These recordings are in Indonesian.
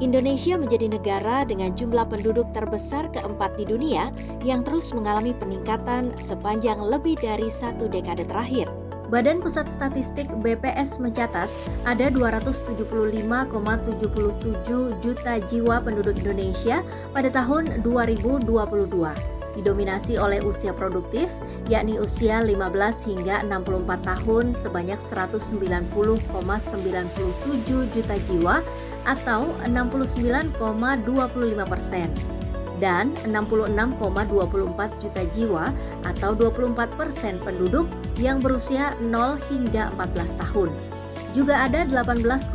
Indonesia menjadi negara dengan jumlah penduduk terbesar keempat di dunia yang terus mengalami peningkatan sepanjang lebih dari 1 dekade terakhir. Badan Pusat Statistik BPS mencatat ada 275,77 juta jiwa penduduk Indonesia pada tahun 2022, didominasi oleh usia produktif, yakni usia 15 hingga 64 tahun sebanyak 190,97 juta jiwa atau 69,25%. Dan 66,24 juta jiwa atau 24% penduduk yang berusia 0 hingga 14 tahun. Juga ada 18,60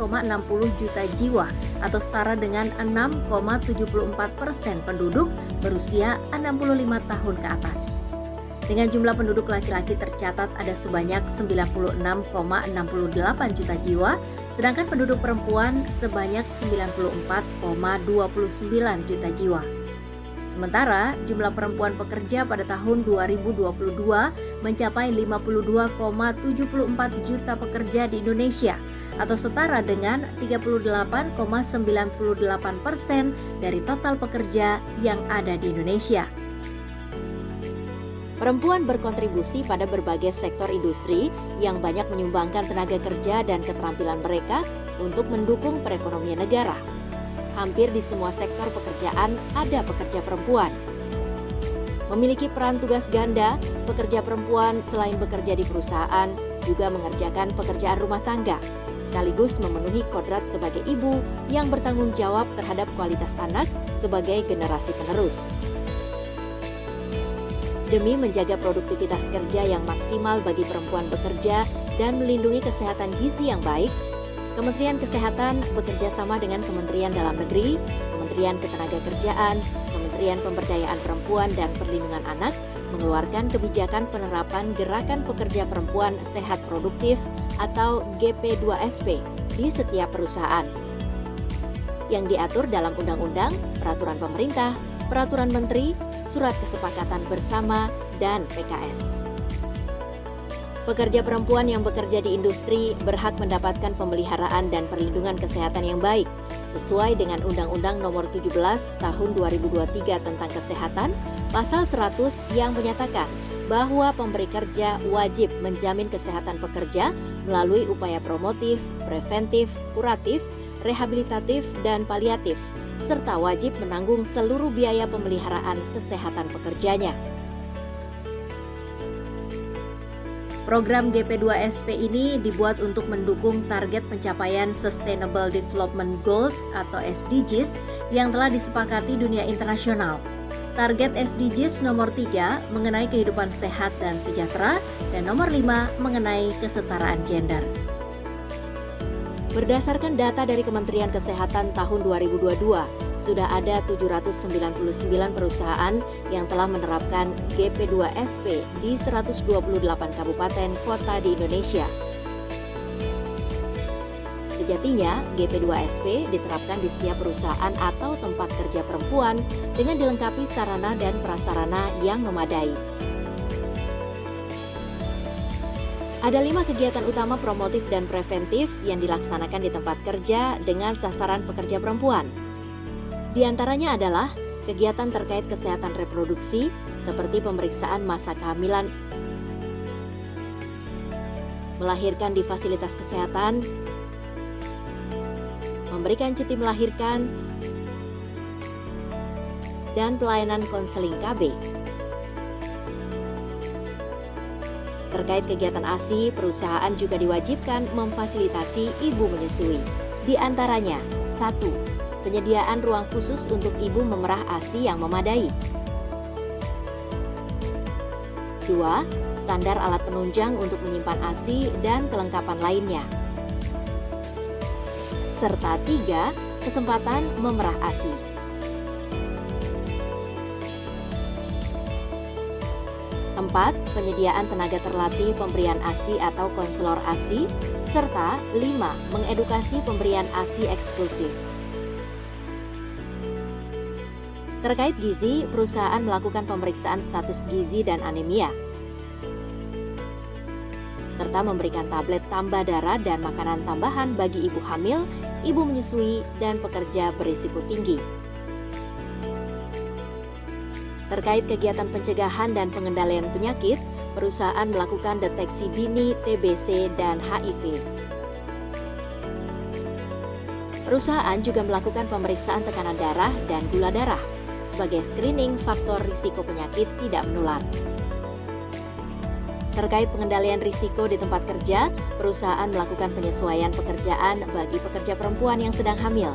juta jiwa atau setara dengan 6,74% penduduk berusia 65 tahun ke atas. Dengan jumlah penduduk laki-laki tercatat ada sebanyak 96,68 juta jiwa, sedangkan penduduk perempuan sebanyak 94,29 juta jiwa. Sementara jumlah perempuan pekerja pada tahun 2022 mencapai 52,74 juta pekerja di Indonesia atau setara dengan 38,98% dari total pekerja yang ada di Indonesia. Perempuan berkontribusi pada berbagai sektor industri yang banyak menyumbangkan tenaga kerja dan keterampilan mereka untuk mendukung perekonomian negara. Hampir di semua sektor pekerjaan ada pekerja perempuan. Memiliki peran tugas ganda, pekerja perempuan selain bekerja di perusahaan juga mengerjakan pekerjaan rumah tangga, sekaligus memenuhi kodrat sebagai ibu yang bertanggung jawab terhadap kualitas anak sebagai generasi penerus. Demi menjaga produktivitas kerja yang maksimal bagi perempuan bekerja dan melindungi kesehatan gizi yang baik, Kementerian Kesehatan bekerja sama dengan Kementerian Dalam Negeri, Kementerian Ketenagakerjaan, Kementerian Pemberdayaan Perempuan dan Perlindungan Anak mengeluarkan kebijakan penerapan Gerakan Pekerja Perempuan Sehat Produktif atau GP2SP di setiap perusahaan yang diatur dalam undang-undang, peraturan pemerintah, peraturan menteri, surat kesepakatan bersama, dan PKS. Pekerja perempuan yang bekerja di industri berhak mendapatkan pemeliharaan dan perlindungan kesehatan yang baik sesuai dengan Undang-Undang Nomor 17 Tahun 2023 tentang Kesehatan, Pasal 100 yang menyatakan bahwa pemberi kerja wajib menjamin kesehatan pekerja melalui upaya promotif, preventif, kuratif, rehabilitatif, dan paliatif, serta wajib menanggung seluruh biaya pemeliharaan kesehatan pekerjanya. Program GP2SP ini dibuat untuk mendukung target pencapaian Sustainable Development Goals atau SDGs yang telah disepakati dunia internasional. Target SDGs nomor 3 mengenai kehidupan sehat dan sejahtera dan nomor 5 mengenai kesetaraan gender. Berdasarkan data dari Kementerian Kesehatan tahun 2022, sudah ada 799 perusahaan yang telah menerapkan GP2SP di 128 kabupaten kota di Indonesia. Sejatinya, GP2SP diterapkan di setiap perusahaan atau tempat kerja perempuan dengan dilengkapi sarana dan prasarana yang memadai. Ada 5 kegiatan utama promotif dan preventif yang dilaksanakan di tempat kerja dengan sasaran pekerja perempuan. Di antaranya adalah kegiatan terkait kesehatan reproduksi seperti pemeriksaan masa kehamilan, melahirkan di fasilitas kesehatan, memberikan cuti melahirkan, dan pelayanan konseling KB. Terkait kegiatan ASI, perusahaan juga diwajibkan memfasilitasi ibu menyusui. Di antaranya, 1. Penyediaan ruang khusus untuk ibu memerah ASI yang memadai. 2. Standar alat penunjang untuk menyimpan ASI dan kelengkapan lainnya. Serta 3. Kesempatan memerah ASI. 4. Penyediaan tenaga terlatih pemberian ASI atau konselor ASI, serta 5. Mengedukasi pemberian ASI eksklusif. Terkait gizi, perusahaan melakukan pemeriksaan status gizi dan anemia. serta memberikan tablet tambah darah dan makanan tambahan bagi ibu hamil, ibu menyusui, dan pekerja berisiko tinggi. Terkait kegiatan pencegahan dan pengendalian penyakit, perusahaan melakukan deteksi dini TBC dan HIV. Perusahaan juga melakukan pemeriksaan tekanan darah dan gula darah sebagai screening faktor risiko penyakit tidak menular. Terkait pengendalian risiko di tempat kerja, perusahaan melakukan penyesuaian pekerjaan bagi pekerja perempuan yang sedang hamil.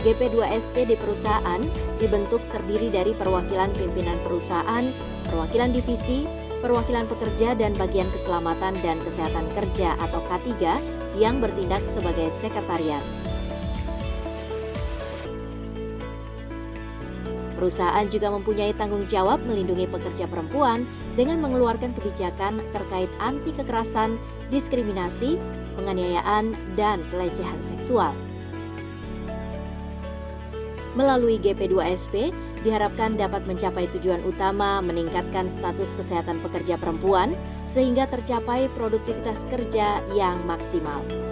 GP2SP di perusahaan dibentuk terdiri dari perwakilan pimpinan perusahaan, perwakilan divisi, perwakilan pekerja, dan bagian keselamatan dan kesehatan kerja atau K3 yang bertindak sebagai sekretariat. Perusahaan juga mempunyai tanggung jawab melindungi pekerja perempuan dengan mengeluarkan kebijakan terkait anti kekerasan, diskriminasi, penganiayaan, dan pelecehan seksual. Melalui GP2SP, diharapkan dapat mencapai tujuan utama meningkatkan status kesehatan pekerja perempuan sehingga tercapai produktivitas kerja yang maksimal.